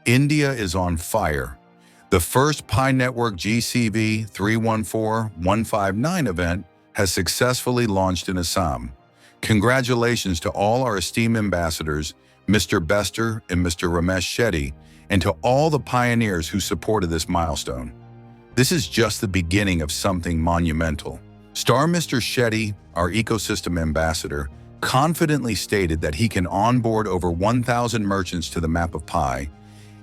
India is on fire. The first PiNetwork GCV 314159 event has successfully launched in Assam. Congratulations to all our esteemed ambassadors, Mr. Bester and Mr. Ramesh Shetty, and to all the pioneers who supported this milestone. This is just the beginning of something monumental. Star Mr. Shetty, our ecosystem ambassador, confidently stated that he can onboard over 1,000 merchants to the map of Pi,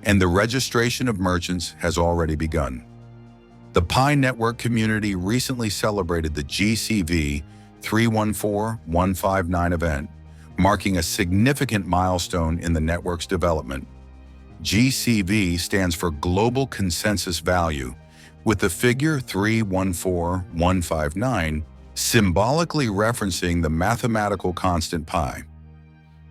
and the registration of merchants has already begun. The PiNetwork community recently celebrated the GCV 314159 event, marking a significant milestone in the network's development. GCV stands for Global Consensus Value, with the figure 314159 symbolically referencing the mathematical constant pi.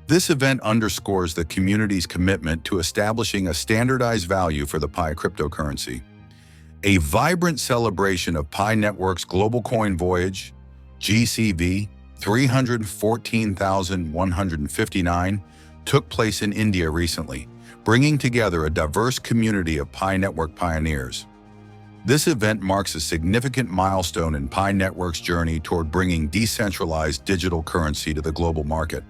This event underscores the community's commitment to establishing a standardized value for the Pi cryptocurrency. A vibrant celebration of PiNetwork's global coin voyage, GCV 314,159, took place in India recently, bringing together a diverse community of PiNetwork pioneers. This event marks a significant milestone in PiNetwork's journey toward bringing decentralized digital currency to the global market.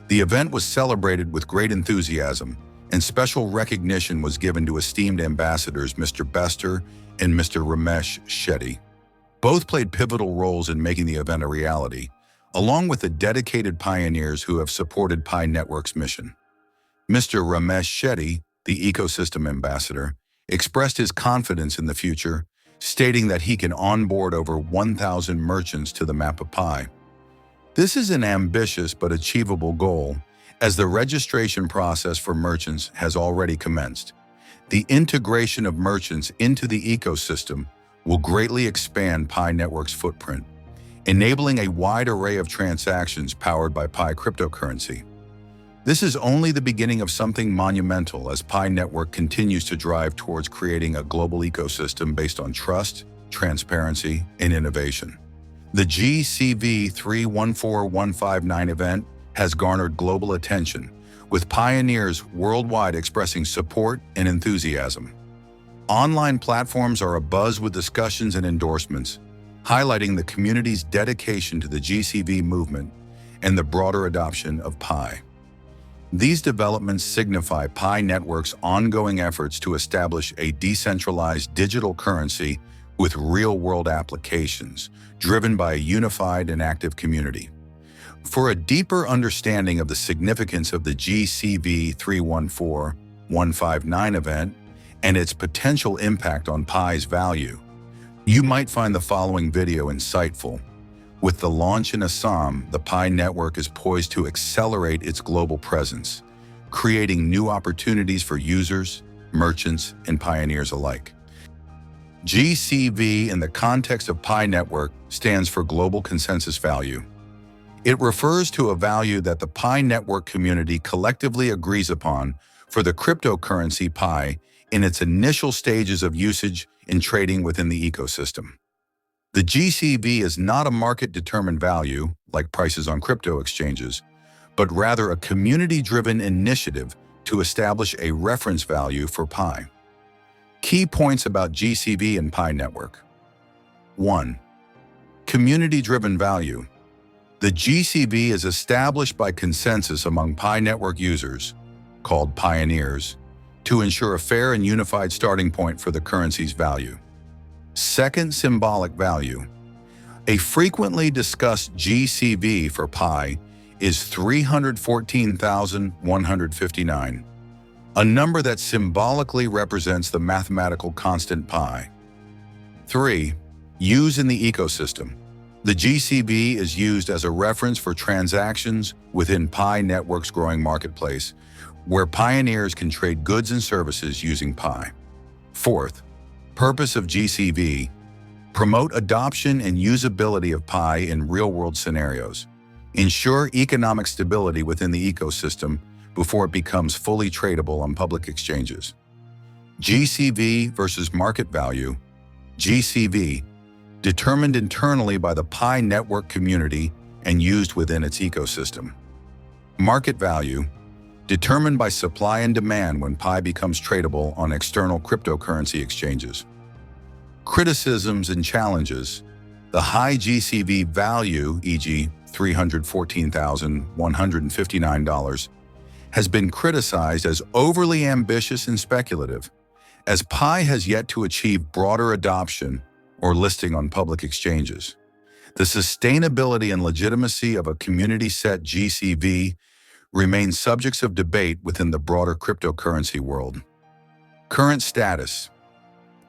The event was celebrated with great enthusiasm, and special recognition was given to esteemed ambassadors Mr. Bester and Mr. Ramesh Shetty. Both played pivotal roles in making the event a reality, along with the dedicated pioneers who have supported PiNetwork's mission. Mr. Ramesh Shetty, the ecosystem ambassador, expressed his confidence in the future, stating that he can onboard over 1,000 merchants to the map of Pi. This is an ambitious but achievable goal, as the registration process for merchants has already commenced. The integration of merchants into the ecosystem will greatly expand PiNetwork's footprint, enabling a wide array of transactions powered by Pi cryptocurrency. This is only the beginning of something monumental as PiNetwork continues to drive towards creating a global ecosystem based on trust, transparency, and innovation. The GCV 314159 event has garnered global attention, with pioneers worldwide expressing support and enthusiasm. Online platforms are abuzz with discussions and endorsements, highlighting the community's dedication to the GCV movement and the broader adoption of Pi. These developments signify PiNetwork's ongoing efforts to establish a decentralized digital currency with real-world applications, driven by a unified and active community. For a deeper understanding of the significance of the GCV 314159 event and its potential impact on Pi's value, you might find the following video insightful. With the launch in Assam, the PiNetwork is poised to accelerate its global presence, creating new opportunities for users, merchants, and pioneers alike. GCV in the context of PiNetwork stands for Global Consensus Value. It refers to a value that the PiNetwork community collectively agrees upon for the cryptocurrency Pi in its initial stages of usage and trading within the ecosystem. The GCV is not a market-determined value, like prices on crypto exchanges, but rather a community-driven initiative to establish a reference value for Pi. Key points about GCV and PiNetwork. 1. Community-driven value. The GCV is established by consensus among PiNetwork users, called pioneers, to ensure a fair and unified starting point for the currency's value. Second, symbolic value. A frequently discussed GCV for Pi is 314,159, a number that symbolically represents the mathematical constant Pi. 3. Use in the ecosystem. The GCV is used as a reference for transactions within PiNetwork's growing marketplace, where pioneers can trade goods and services using Pi. Fourth, purpose of GCV: promote adoption and usability of Pi in real-world scenarios, ensure economic stability within the ecosystem before it becomes fully tradable on public exchanges. GCV versus market value. GCV, determined internally by the PiNetwork community and used within its ecosystem. Market value, determined by supply and demand when Pi becomes tradable on external cryptocurrency exchanges. Criticisms and challenges. The high GCV value, e.g. $314,159, has been criticized as overly ambitious and speculative, as Pi has yet to achieve broader adoption or listing on public exchanges. The sustainability and legitimacy of a community-set GCV remain subjects of debate within the broader cryptocurrency world. Current status.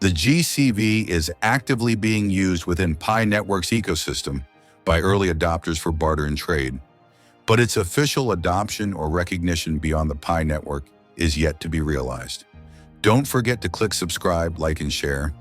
The GCV is actively being used within PiNetwork's ecosystem by early adopters for barter and trade, but its official adoption or recognition beyond the PiNetwork is yet to be realized. Don't forget to click subscribe, like, and share.